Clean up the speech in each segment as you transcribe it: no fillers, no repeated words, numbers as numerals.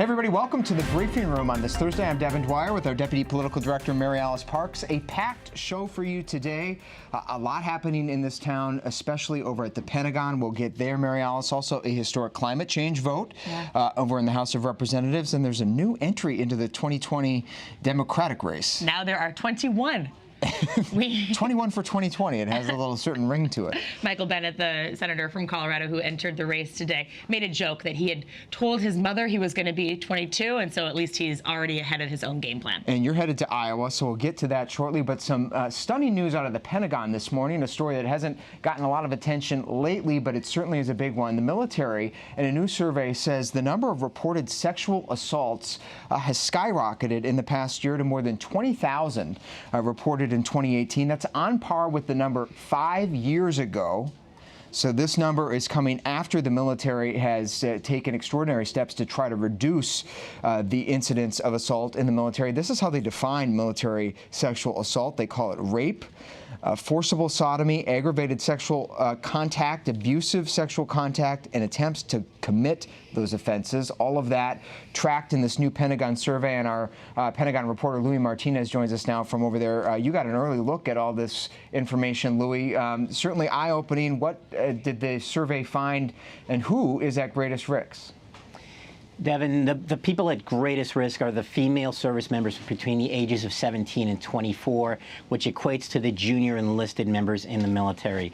Hey everybody, welcome to the briefing room on this Thursday. I'm Devin Dwyer with our Deputy Political Director, Mary Alice Parks. A packed show for you today. A lot happening in this town, especially over at the Pentagon. We'll get there, Mary Alice. Also, a historic climate change vote over in the House of Representatives. And there's a new entry into the 2020 Democratic race. Now there are 21. 21 for 2020. It has a little certain ring to it. Michael Bennet, the senator from Colorado who entered the race today, made a joke that he had told his mother he was going to be 22, and so at least he's already ahead of his own game plan. And you're headed to Iowa, so we'll get to that shortly. But some stunning news out of the Pentagon this morning, a story that hasn't gotten a lot of attention lately, but it certainly is a big one. The military, in a new survey, says the number of reported sexual assaults has skyrocketed in the past year to more than 20,000 reported in 2018. That's on par with the number 5 years ago. So this number is coming after the military has taken extraordinary steps to try to reduce the incidence of assault in the military. This is how they define military sexual assault. They call it rape, forcible sodomy, aggravated sexual contact, abusive sexual contact, and attempts to commit those offenses. All of that tracked in this new Pentagon survey, and our Pentagon reporter Louis Martinez joins us now from over there. You got an early look at all this information, Louis. Certainly eye-opening. What did the survey find, and who is at greatest risk? Devin, the people at greatest risk are the female service members between the ages of 17 and 24, which equates to the junior enlisted members in the military.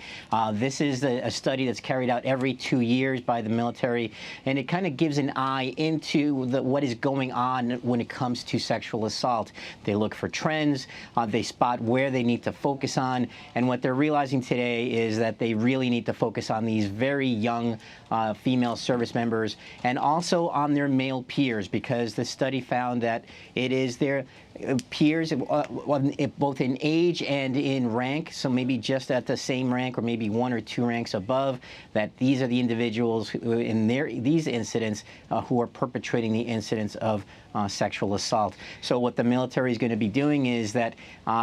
This is a study that's carried out every 2 years by the military, and it kind of gives an eye into what is going on when it comes to sexual assault. They look for trends, they spot where they need to focus on, and what they're realizing today is that they really need to focus on these very young female service members, and also on their male peers, because the study found that it is their peers, both in age and in rank, so maybe just at the same rank or maybe 1 or 2 ranks above, that these are the individuals who, in these incidents who are perpetrating the incidents of sexual assault. So what the military is going to be doing is that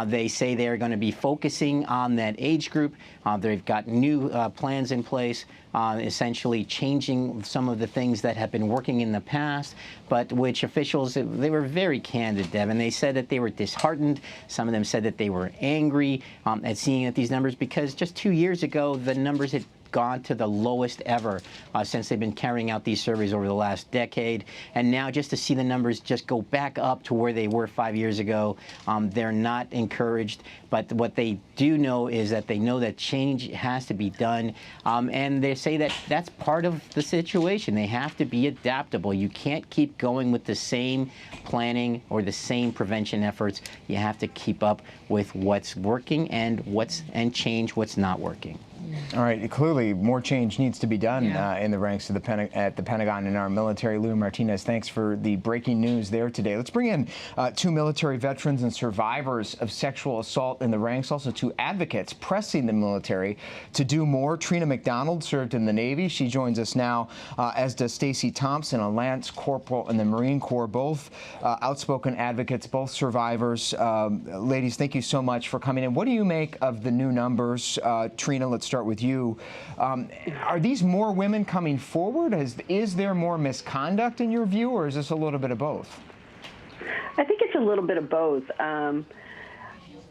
they say they're going to be focusing on that age group. They've got new plans in place, essentially changing some of the things that have been working in the past, but which officials, they were very candid, Devin. They said that they were disheartened. Some of them said that they were angry at seeing at these numbers, because just 2 years ago, the numbers had gone to the lowest ever since they've been carrying out these surveys over the last decade. And now just to see the numbers just go back up to where they were 5 years ago, they're not encouraged. But what they do know is that they know that change has to be done. And they say that that's part of the situation. They have to be adaptable. You can't keep going with the same planning or the same prevention efforts. You have to keep up with what's working and change what's not working. All right, clearly more change needs to be done in the ranks of at the Pentagon and our military. Louis Martinez, thanks for the breaking news there today. Let's bring in 2 military veterans and survivors of sexual assault in the ranks, also 2 advocates pressing the military to do more. Trina McDonald served in the Navy. She joins us now, as does Stacy Thompson, a Lance Corporal in the Marine Corps, both outspoken advocates, both survivors. Ladies, thank you so much for coming in. What do you make of the new numbers? Trina, let's start with you. Are these more women coming forward? Is there more misconduct in your view, or is this a little bit of both? I think it's a little bit of both.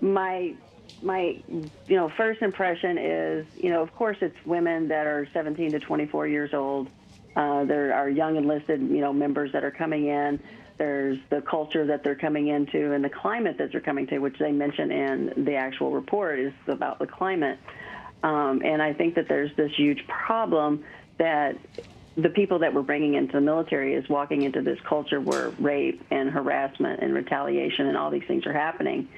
My first impression is, of course, it's women that are 17 to 24 years old. There are young enlisted, members that are coming in. There's the culture that they're coming into and the climate that they're coming to, which they mention in the actual report is about the climate. And I think that there's this huge problem that the people that we're bringing into the military is walking into this culture where rape and harassment and retaliation and all these things are happening,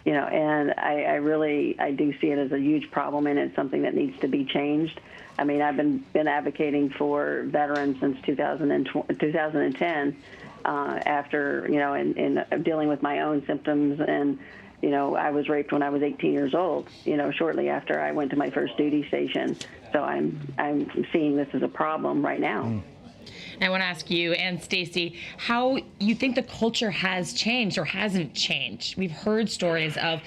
and I do see it as a huge problem, and it's something that needs to be changed. I mean, I've been advocating for veterans since 2010 after, in dealing with my own symptoms, and I was raped when I was 18 years old, shortly after I went to my first duty station. So I'm seeing this as a problem right now. I want to ask you and Stacy how you think the culture has changed or hasn't changed. We've heard stories of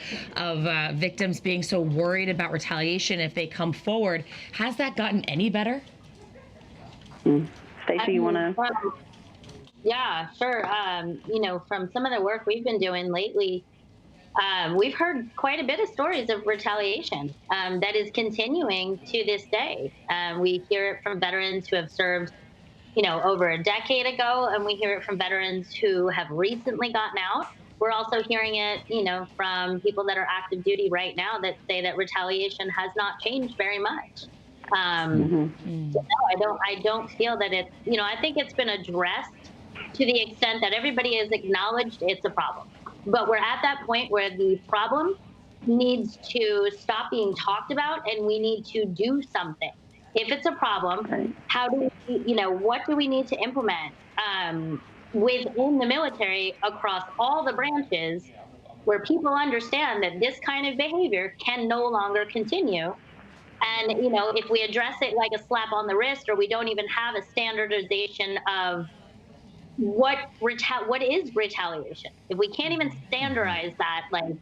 victims being so worried about retaliation if they come forward. Has that gotten any better? Stacy, you want to? Yeah, sure. From some of the work we've been doing lately, we've heard quite a bit of stories of retaliation that is continuing to this day. We hear it from veterans who have served, over a decade ago, and we hear it from veterans who have recently gotten out. We're also hearing it, from people that are active duty right now that say that retaliation has not changed very much. So no, I don't feel that it's, I think it's been addressed to the extent that everybody has acknowledged it's a problem. But we're at that point where the problem needs to stop being talked about and we need to do something. If it's a problem, Right. how do we, what do we need to implement within the military across all the branches where people understand that this kind of behavior can no longer continue? And, if we address it like a slap on the wrist, or we don't even have a standardization of what is retaliation, if we can't even standardize that, like,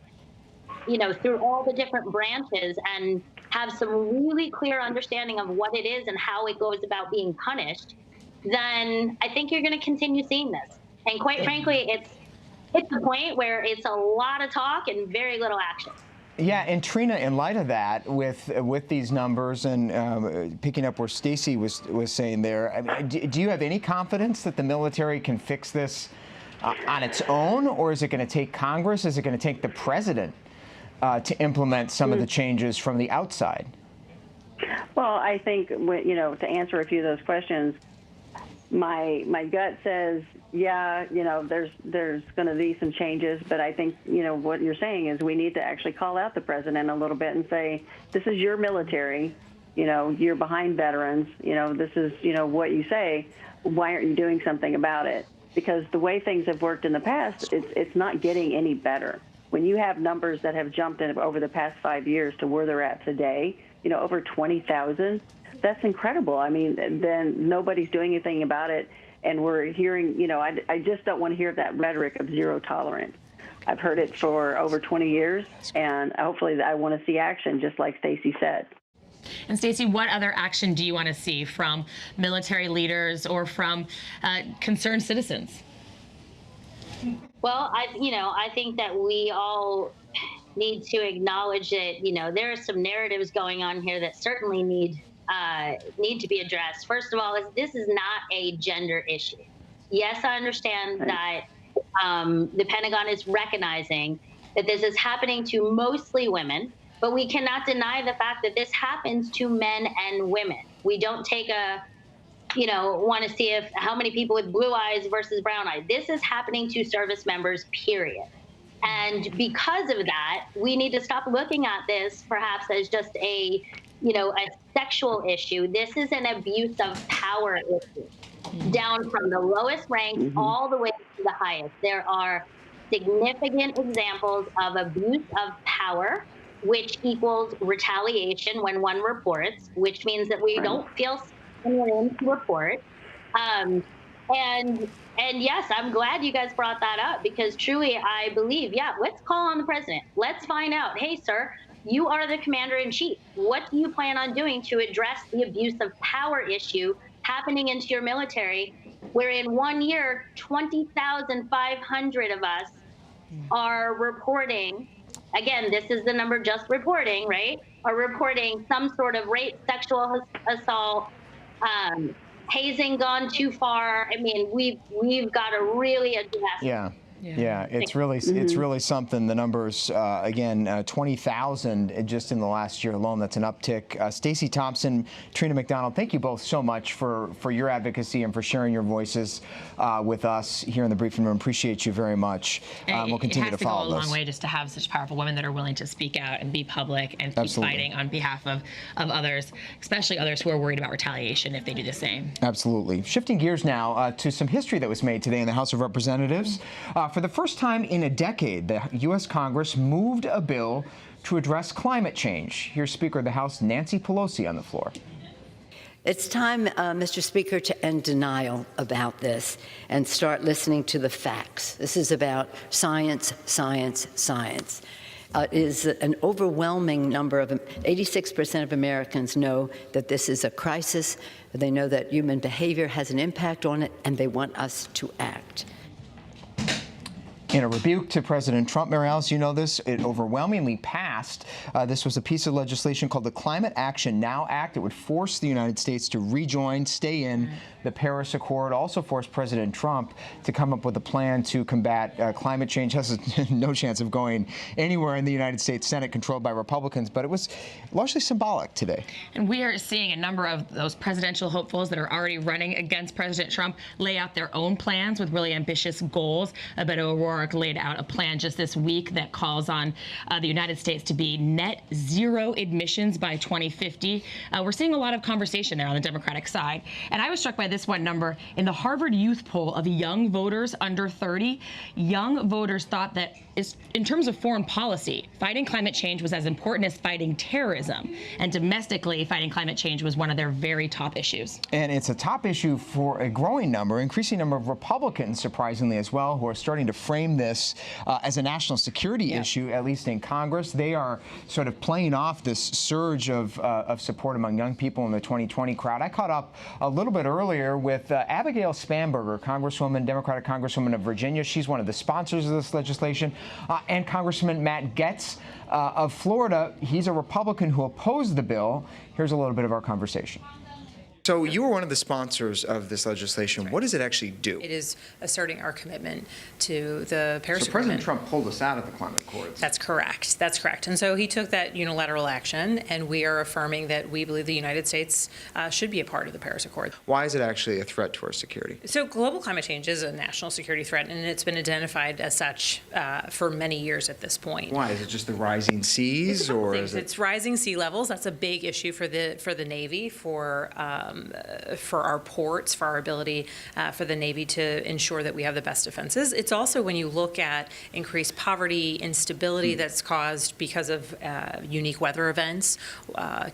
through all the different branches and have some really clear understanding of what it is and how it goes about being punished, then I think you're going to continue seeing this. And quite frankly, it's the point where it's a lot of talk and very little action. Yeah, and Trina, in light of that, with these numbers and picking up where Stacey was saying there, I mean, do you have any confidence that the military can fix this on its own, or is it going to take Congress? Is it going to take the president to implement some of the changes from the outside? Well, I think, to answer a few of those questions, my gut says, yeah, there's going to be some changes, but I think, what you're saying is we need to actually call out the president a little bit and say, this is your military, you're behind veterans, this is, what you say, why aren't you doing something about it? Because the way things have worked in the past, it's not getting any better. When you have numbers that have jumped in over the past 5 years to where they're at today, over 20,000, that's incredible. I mean, then nobody's doing anything about it. And we're hearing, I just don't want to hear that rhetoric of zero tolerance. I've heard it for over 20 years, and hopefully I want to see action, just like Stacey said. And Stacey, what other action do you want to see from military leaders or from concerned citizens? Well, I think that we all need to acknowledge that, there are some narratives going on here that certainly need to be addressed. First of all, this is not a gender issue. Yes, I understand that the Pentagon is recognizing that this is happening to mostly women, but we cannot deny the fact that this happens to men and women. We don't take want to see how many people with blue eyes versus brown eyes. This is happening to service members, period. And because of that, we need to stop looking at this perhaps as just a sexual issue. This is an abuse of power issue, down from the lowest ranks all the way to the highest. There are significant examples of abuse of power, which equals retaliation when one reports, which means that we don't feel in to report. And yes, I'm glad you guys brought that up, because truly I believe, let's call on the president. Let's find out, hey, sir, you are the commander in chief. What do you plan on doing to address the abuse of power issue happening into your military, where in 1 year, 20,500 of us are reporting, again, this is the number just reporting, right? Are reporting some sort of rape, sexual assault, hazing gone too far. I mean, we've got to really address. Yeah, it's really something. The numbers, again, 20,000 just in the last year alone. That's an uptick. Stacey Thompson, Trina McDonald, thank you both so much for your advocacy and for sharing your voices with us here in the briefing room. Appreciate you very much. We'll continue to follow this. It has to go a long way just to have such powerful women that are willing to speak out and be public and keep fighting on behalf of others, especially others who are worried about retaliation if they do the same. Absolutely. Shifting gears now to some history that was made today in the House of Representatives. For the first time in a decade, the U.S. Congress moved a bill to address climate change. Here's Speaker of the House Nancy Pelosi on the floor. It's time, Mr. Speaker, to end denial about this and start listening to the facts. This is about science, science, science. is an overwhelming number of 86% of Americans know that this is a crisis. They know that human behavior has an impact on it, and they want us to act. In a rebuke to President Trump, Mary Alice, you know this, it overwhelmingly passed. This was a piece of legislation called the Climate Action Now Act. It would force the United States to rejoin, stay in the Paris Accord, also force President Trump to come up with a plan to combat climate change. Has no chance of going anywhere in the United States Senate, controlled by Republicans, but it was largely symbolic today. And we are seeing a number of those presidential hopefuls that are already running against President Trump lay out their own plans with really ambitious goals. Beto O'Rourke laid out a plan just this week that calls on the United States to be net zero emissions by 2050. We're seeing a lot of conversation there on the Democratic side. And I was struck by this one number. In the Harvard Youth poll of young voters under 30, young voters thought that in terms of foreign policy, fighting climate change was as important as fighting terrorism. And domestically, fighting climate change was one of their very top issues. And it's a top issue for a growing number, increasing number of Republicans, surprisingly as well, who are starting to frame this as a national security issue, at least in Congress. They are sort of playing off this surge of support among young people in the 2020 crowd. I caught up a little bit earlier with Abigail Spanberger, Congresswoman, Democratic Congresswoman of Virginia. She's one of the sponsors of this legislation. And Congressman Matt Gaetz of Florida. He's a Republican who opposed the bill. Here's a little bit of our conversation. So you were one of the sponsors of this legislation. What does it actually do? It is asserting our commitment to the Paris Agreement. So President Trump pulled us out of the climate accords. That's correct. That's correct. And so he took that unilateral action, and we are affirming that we believe the United States should be a part of the Paris Accord. Why is it actually a threat to our security? So global climate change is a national security threat, and it's been identified as such for many years at this point. Why? Is it just the rising seas, or is it? It's rising sea levels. That's a big issue for the Navy, for our ports, for our ability for the Navy to ensure that we have the best defenses. It's also when you look at increased poverty, instability that's caused because of unique weather events,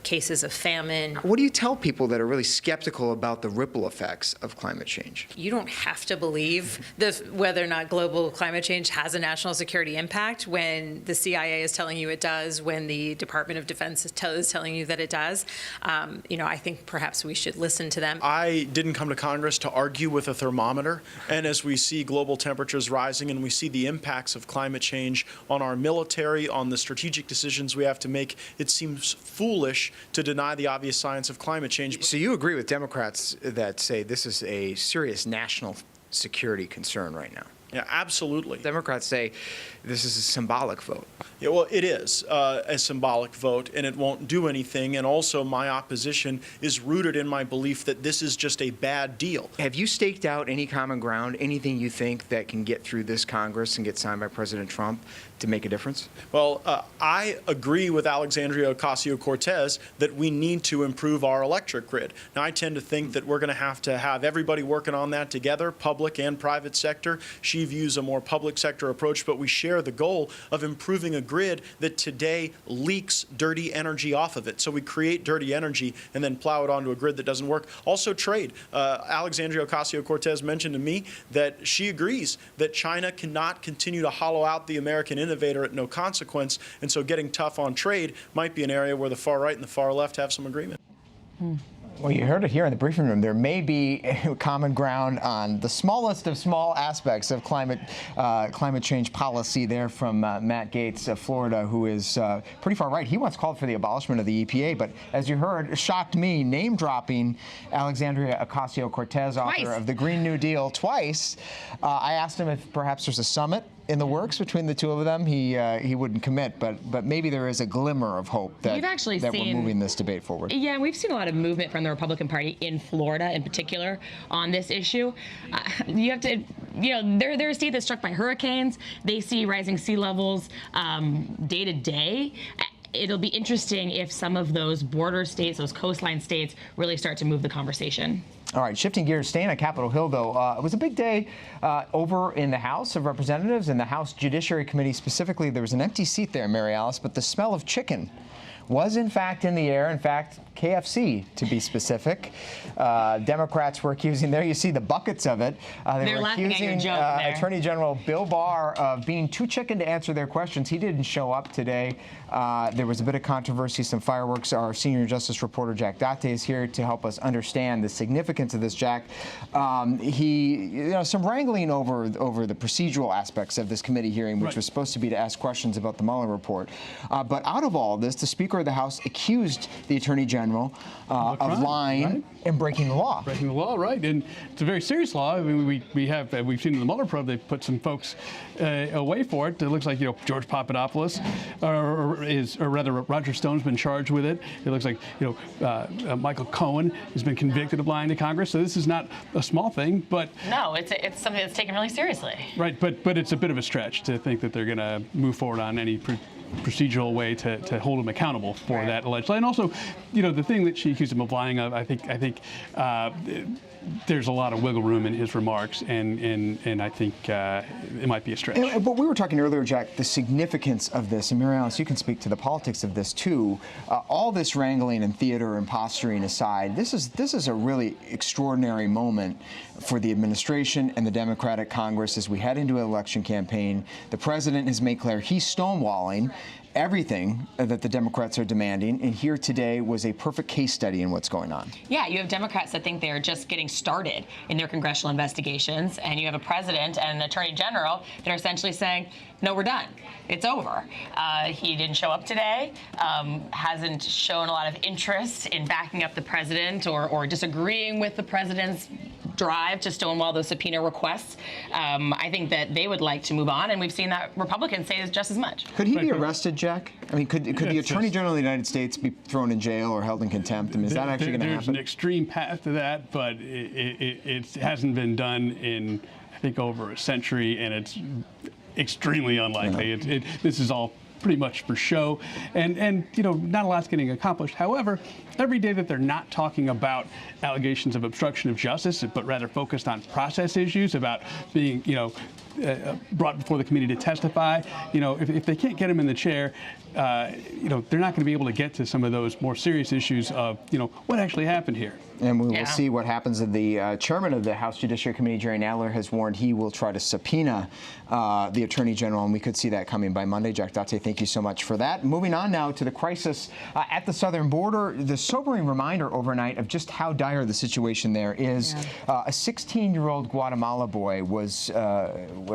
cases of famine. What do you tell people that are really skeptical about the ripple effects of climate change? You don't have to believe whether or not global climate change has a national security impact when the CIA is telling you it does, when the Department of Defense is telling you that it does. I think perhaps we should listen to them. I didn't come to Congress to argue with a thermometer, and as we see global temperatures rising and we see the impacts of climate change on our military, on the strategic decisions we have to make, it seems foolish to deny the obvious science of climate change. So you agree with Democrats that say this is a serious national security concern right now? Yeah, absolutely. Democrats say this is a symbolic vote. Yeah, well, it is a symbolic vote, and it won't do anything. And also, my opposition is rooted in my belief that this is just a bad deal. Have you staked out any common ground, anything you think that can get through this Congress and get signed by President Trump to make a difference? Well, I agree with Alexandria Ocasio-Cortez that we need to improve our electric grid. Now, I tend to think that we're going to have everybody working on that together, public and private sector. She views a more public sector approach, but we share the goal of improving a grid that today leaks dirty energy off of it. So we create dirty energy and then plow it onto a grid that doesn't work. Also trade. Alexandria Ocasio-Cortez mentioned to me that she agrees that China cannot continue to hollow out the American innovator at no consequence, and so getting tough on trade might be an area where the far right and the far left have some agreement. Well, you heard it here in the briefing room. There may be common ground on the smallest of small aspects of climate change policy there from Matt Gaetz of Florida, who is pretty far right. He once called for the abolishment of the EPA, but as you heard, shocked me, name-dropping Alexandria Ocasio-Cortez, author of the Green New Deal, twice. I asked him if perhaps there's a summit in the works between the two of them. He wouldn't commit, but maybe there is a glimmer of hope that we're moving this debate forward. Yeah, we've seen a lot of movement from the Republican Party in Florida, in particular, on this issue. You have to, they're a state that's struck by hurricanes. They see rising sea levels day to day. It'll be interesting if some of those border states, those coastline states, really start to move the conversation. All right, shifting gears, staying on Capitol Hill, though, it was a big day over in the House of Representatives and the House Judiciary Committee specifically. There was an empty seat there, Mary Alice, but the smell of chicken was, in fact, in the air. In fact, KFC, to be specific. Democrats were accusing, there you see the buckets of it. They were accusing Attorney General Bill Barr of being too chicken to answer their questions. He didn't show up today. There was a bit of controversy, some fireworks. Our senior justice reporter, Jack Date, is here to help us understand the significance of this, Jack. Some wrangling over the procedural aspects of this committee hearing, which was supposed to be to ask questions about the Mueller report. But out of all this, the Speaker of the House accused the Attorney General of lying and breaking the law. Breaking the law, right? And it's a very serious law. I mean, we've seen in the Mueller probe they've put some folks away for it. It looks like George Papadopoulos, or rather Roger Stone's been charged with it. It looks like Michael Cohen has been convicted of lying to Congress. So this is not a small thing, but no, it's something that's taken really seriously. Right, but it's a bit of a stretch to think that they're going to move forward on any procedural way to hold him accountable for that alleged lie. And also, the thing that she accused him of lying of, I think there's a lot of wiggle room in his remarks, and I think it might be a stretch. But we were talking earlier, Jack, the significance of this, and Mary Alice, you can speak to the politics of this too. All this wrangling and theater and posturing aside, this is a really extraordinary moment for the administration and the Democratic Congress as we head into an election campaign. The president has made clear he's stonewalling everything that the Democrats are demanding, and here today was a perfect case study in what's going on. Yeah, you have Democrats that think they're just getting started in their congressional investigations, and you have a president and an attorney general that are essentially saying, no, we're done. It's over. He didn't show up today, hasn't shown a lot of interest in backing up the president or disagreeing with the president's drive to stonewall those subpoena requests. I think that they would like to move on, and we've seen that Republicans say just as much. Could he be arrested, Jack? I mean, could the Attorney General of the United States be thrown in jail or held in contempt? I mean, is that actually going to happen? There's an extreme path to that, but it hasn't been done in, I think, over a century, and it's extremely unlikely. This is all pretty much for show, and not a lot's getting accomplished. However, every day that they're not talking about allegations of obstruction of justice, but rather focused on process issues, about being brought before the committee to testify, if they can't get him in the chair, they're not going to be able to get to some of those more serious issues of what actually happened here. And we will see what happens. The chairman of the House Judiciary Committee, Jerry Nadler, has warned he will try to subpoena the Attorney General, and we could see that coming by Monday. Jack Date, thank you so much for that. Moving on now to the crisis at the southern border. The sobering reminder overnight of just how dire the situation there is. A 16-year-old Guatemala boy was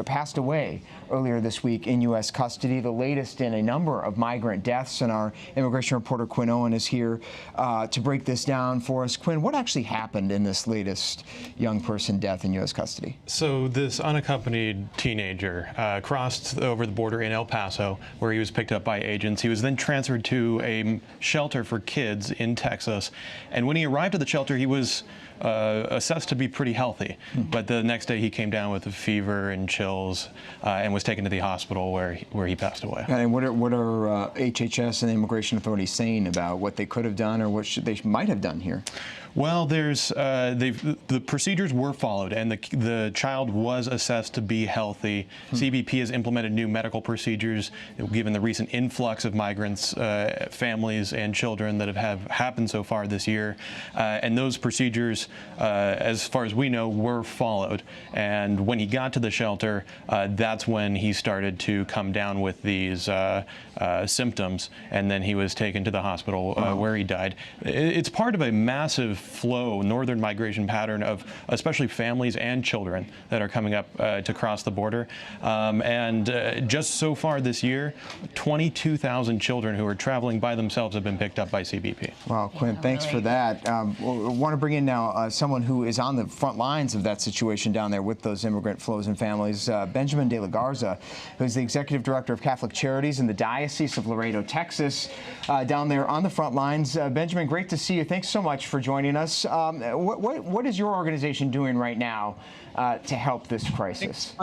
passed away earlier this week in U.S. custody, the latest in a number of migrant deaths. And our immigration reporter, Quinn Owen, is here to break this down for us. Quinn, what actually happened in this latest young person death in U.S. custody? So this unaccompanied teenager crossed over the border in El Paso, where he was picked up by agents. He was then transferred to a shelter for kids in Texas. And when he arrived at the shelter, he was assessed to be pretty healthy. But the next day he came down with a fever and chills and was taken to the hospital where he passed away. And what are HHS and the immigration authorities saying about what they could have done or what they might have done here? Well, the procedures were followed, and the child was assessed to be healthy. CBP has implemented new medical procedures, given the recent influx of migrants, families, and children that have happened so far this year. And those procedures, as far as we know, were followed. And when he got to the shelter, that's when he started to come down with these symptoms, and then he was taken to the hospital where he died. It's part of a massive northern migration pattern of especially families and children that are coming up to cross the border. And just so far this year, 22,000 children who are traveling by themselves have been picked up by CBP. Wow, Quinn, thanks for that. I want to bring in now someone who is on the front lines of that situation down there with those immigrant flows and families, Benjamin de la Garza, who's the Executive Director of Catholic Charities in the Diocese of Laredo, Texas, down there on the front lines. Benjamin, great to see you. Thanks so much for joining us. What is your organization doing right now to help this crisis?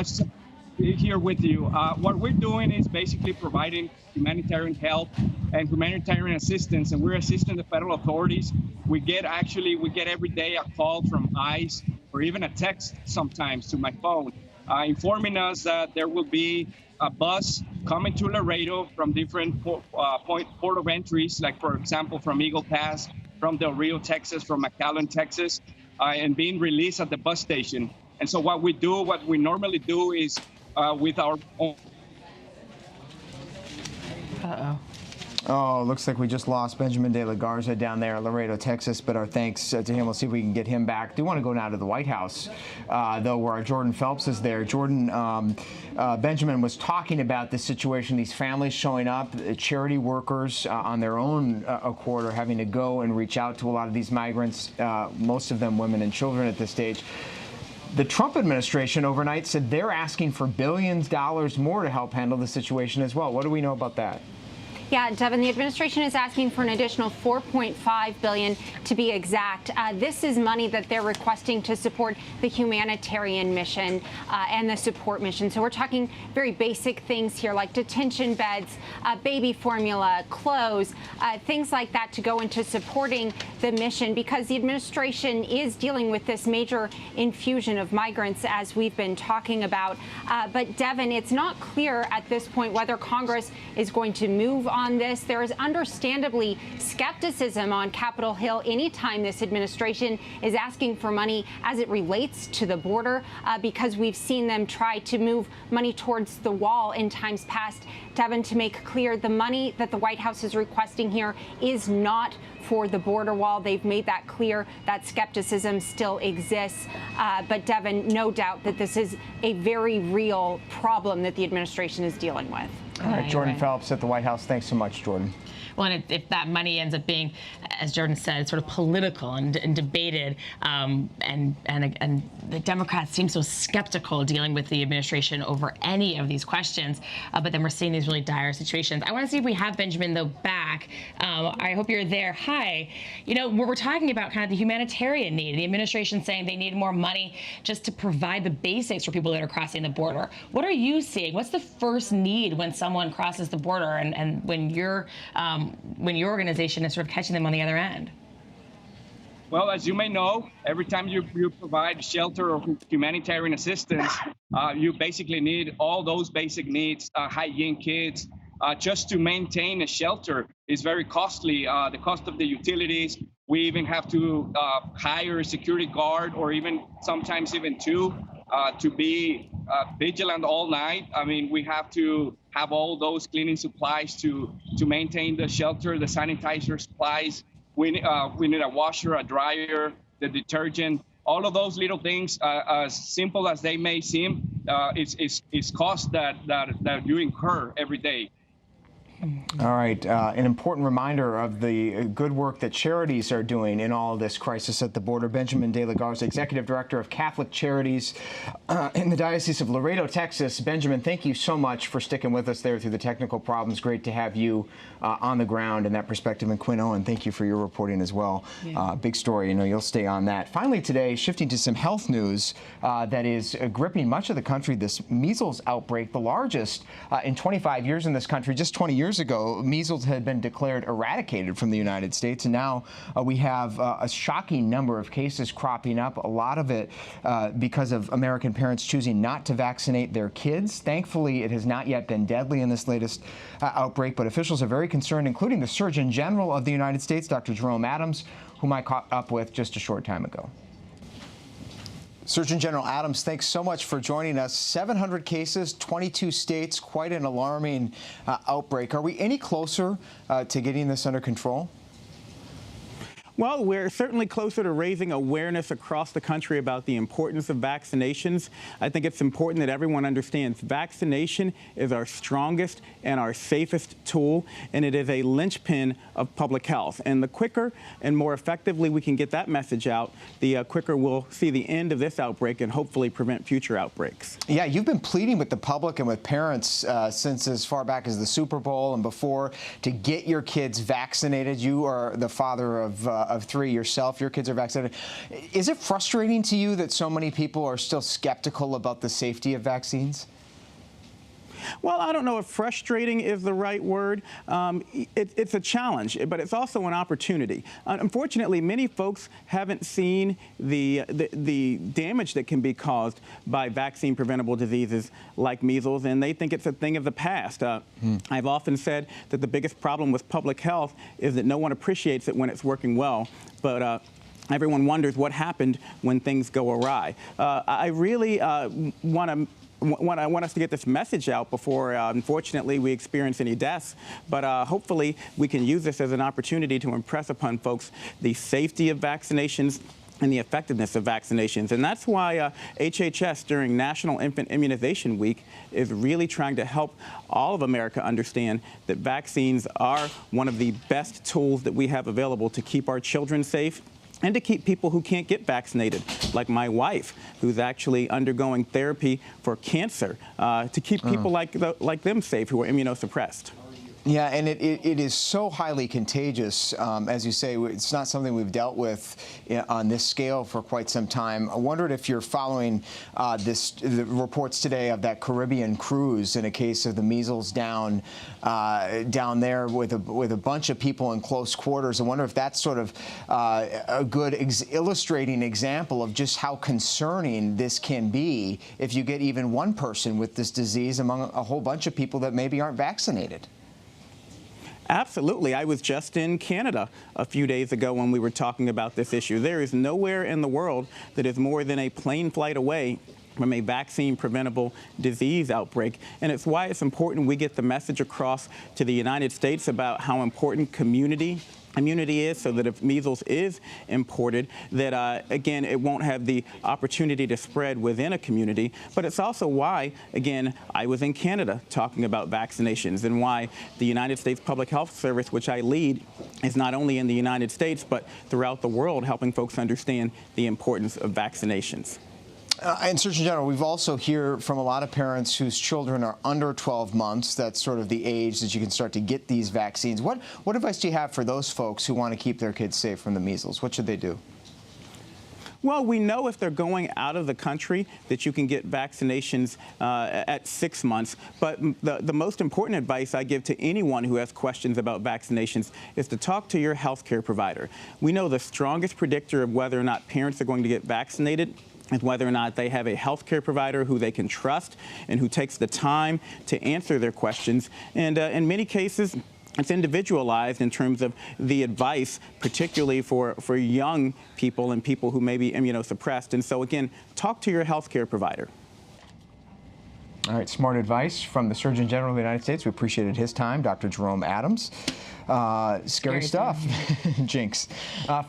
here with you. What we're doing is basically providing humanitarian help and humanitarian assistance, and we're assisting the federal authorities. We get every day a call from ICE or even a text sometimes to my phone informing us that there will be a bus coming to Laredo from different port of entries, like, for example, from Eagle Pass, from Del Rio, Texas, from McAllen, Texas, and being released at the bus station. And so what we normally do is with our own. Oh, looks like we just lost Benjamin de la Garza down there in Laredo, Texas, but our thanks to him. We'll see if we can get him back. Do want to go now to the White House, though, where our Jordan Phelps is there. Jordan, Benjamin was talking about this situation, these families showing up, charity workers on their own accord are having to go and reach out to a lot of these migrants, most of them women and children at this stage. The Trump administration overnight said they're asking for billions of dollars more to help handle the situation as well. What do we know about that? Yeah, Devin, the administration is asking for an additional $4.5 billion to be exact. This is money that they're requesting to support the humanitarian mission and the support mission. So we're talking very basic things here, like detention beds, baby formula, clothes, things like that to go into supporting the mission, because the administration is dealing with this major infusion of migrants, as we've been talking about. But Devin, it's not clear at this point whether Congress is going to move on this. There is understandably skepticism on Capitol Hill anytime this administration is asking for money as it relates to the border, because we've seen them try to move money towards the wall in times past. Devin, to make clear, the money that the White House is requesting here is not for the border wall. They've made that clear. That skepticism still exists. But Devin, no doubt that this is a very real problem that the administration is dealing with. All right, Jordan Phelps at the White House. Thanks so much, Jordan. Well, and if that money ends up being, as Jordan said, sort of political and debated, and the Democrats seem so skeptical dealing with the administration over any of these questions, but then we're seeing these really dire situations. I want to see if we have Benjamin, though, back. I hope you're there. Hi. You know, we're talking about kind of the humanitarian need. The administration saying they need more money just to provide the basics for people that are crossing the border. What are you seeing? What's the first need when someone crosses the border and when your organization is sort of catching them on the other end? Well, as you may know, every time you provide shelter or humanitarian assistance, you basically need all those basic needs, hygiene kits. Just to maintain a shelter is very costly. The cost of the utilities, we even have to hire a security guard, or even sometimes even two, to be vigilant all night. I mean, we have to have all those cleaning supplies to maintain the shelter, the sanitizer supplies. We need a washer, a dryer, the detergent. All of those little things, as simple as they may seem, is cost that you incur every day. All right. An important reminder of the good work that charities are doing in all of this crisis at the border. Benjamin de la Garza, Executive Director of Catholic Charities in the Diocese of Laredo, Texas. Benjamin, thank you so much for sticking with us there through the technical problems. Great to have you on the ground in that perspective. And Quinn Owen, thank you for your reporting as well. Yeah. Big story. You know, you'll stay on that. Finally today, shifting to some health news that is gripping much of the country, this measles outbreak, the largest in 25 years in this country. Just 20 years ago, measles had been declared eradicated from the United States, and now we have a shocking number of cases cropping up, a lot of it because of American parents choosing not to vaccinate their kids. Thankfully, it has not yet been deadly in this latest outbreak, but officials are very concerned, including the Surgeon General of the United States, Dr. Jerome Adams, whom I caught up with just a short time ago. Surgeon General Adams, thanks so much for joining us. 700 cases, 22 states, quite an alarming outbreak. Are we any closer to getting this under control? Well, we're certainly closer to raising awareness across the country about the importance of vaccinations. I think it's important that everyone understands vaccination is our strongest and our safest tool, and it is a linchpin of public health. And the quicker and more effectively we can get that message out, the quicker we'll see the end of this outbreak and hopefully prevent future outbreaks. Yeah, you've been pleading with the public and with parents since as far back as the Super Bowl and before to get your kids vaccinated. You are the father of 3 yourself. Your kids are vaccinated. Is it frustrating to you that so many people are still skeptical about the safety of vaccines? Well, I don't know if frustrating is the right word. It's a challenge, but it's also an opportunity. Unfortunately, many folks haven't seen the damage that can be caused by vaccine-preventable diseases like measles, and they think it's a thing of the past. I've often said that the biggest problem with public health is that no one appreciates it when it's working well, but everyone wonders what happened when things go awry. I really want us to get this message out before, unfortunately, we experience any deaths. But hopefully, we can use this as an opportunity to impress upon folks the safety of vaccinations and the effectiveness of vaccinations. And that's why HHS, during National Infant Immunization Week, is really trying to help all of America understand that vaccines are one of the best tools that we have available to keep our children safe and to keep people who can't get vaccinated, like my wife, who's actually undergoing therapy for cancer, to keep people like them safe who are immunosuppressed. Yeah, and it is so highly contagious. As you say, it's not something we've dealt with on this scale for quite some time. I wondered if you're following the reports today of that Caribbean cruise in a case of the measles down there with a bunch of people in close quarters. I wonder if that's sort of a good illustrating example of just how concerning this can be if you get even one person with this disease among a whole bunch of people that maybe aren't vaccinated. Absolutely. I was just in Canada a few days ago when we were talking about this issue. There is nowhere in the world that is more than a plane flight away from a vaccine-preventable disease outbreak. And it's why it's important we get the message across to the United States about how important community immunity is, so that if measles is imported, that again, it won't have the opportunity to spread within a community. But it's also why, again, I was in Canada talking about vaccinations, and why the United States Public Health Service, which I lead, is not only in the United States, but throughout the world, helping folks understand the importance of vaccinations. And Surgeon General, we've also hear from a lot of parents whose children are under 12 months. That's sort of the age that you can start to get these vaccines. What advice do you have for those folks who want to keep their kids safe from the measles? What should they do? Well, we know if they're going out of the country that you can get vaccinations at 6 months. But the most important advice I give to anyone who has questions about vaccinations is to talk to your health care provider. We know the strongest predictor of whether or not parents are going to get vaccinated is whether or not they have a health care provider who they can trust and who takes the time to answer their questions. And in many cases, it's individualized in terms of the advice, particularly for young people and people who may be immunosuppressed. And so, again, talk to your health care provider. All right, smart advice from the Surgeon General of the United States. We appreciated his time, Dr. Jerome Adams. Scary stuff. Jinx.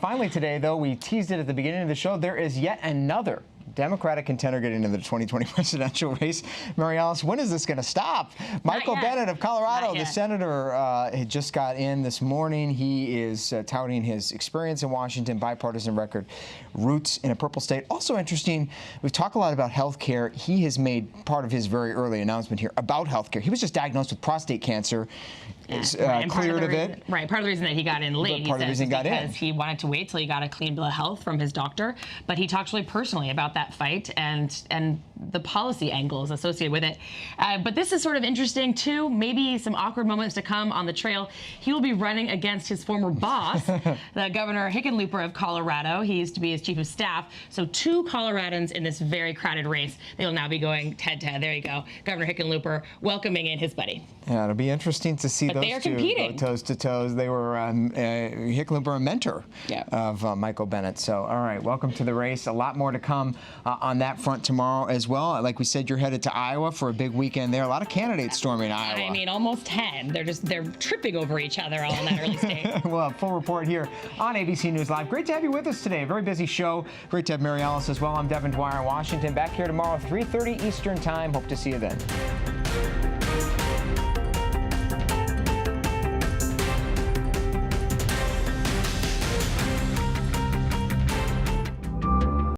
Finally today, though, we teased it at the beginning of the show, there is yet another Democratic contender getting into the 2020 presidential race. Mary Alice, when is this going to stop? Michael Bennet of Colorado, the senator, had just got in this morning. He is touting his experience in Washington, bipartisan record, roots in a purple state. Also interesting, we've talked a lot about health care. He has made part of his very early announcement here about health care. He was just diagnosed with prostate cancer. Cleared of it. Right. Part of the reason that he got in late, because he wanted to wait till he got a clean bill of health from his doctor. But he talked really personally about that fight and the policy angles associated with it. But this is sort of interesting, too. Maybe some awkward moments to come on the trail. He will be running against his former boss, the Governor Hickenlooper of Colorado. He used to be his chief of staff. So 2 Coloradans in this very crowded race. They will now be going head-to-head. There you go. Governor Hickenlooper welcoming in his buddy. Yeah, it'll be interesting to see those they are two competing. go toes to toes. They were Hickenlooper, a mentor of Michael Bennet. So, all right, welcome to the race. A lot more to come on that front tomorrow as well. Like we said, you're headed to Iowa for a big weekend there. A lot of candidates storming Iowa. I mean, almost 10. They're tripping over each other all in that early stage. Well, full report here on ABC News Live. Great to have you with us today. A very busy show. Great to have Mary Alice as well. I'm Devin Dwyer in Washington. Back here tomorrow, 3:30 Eastern Time. Hope to see you then.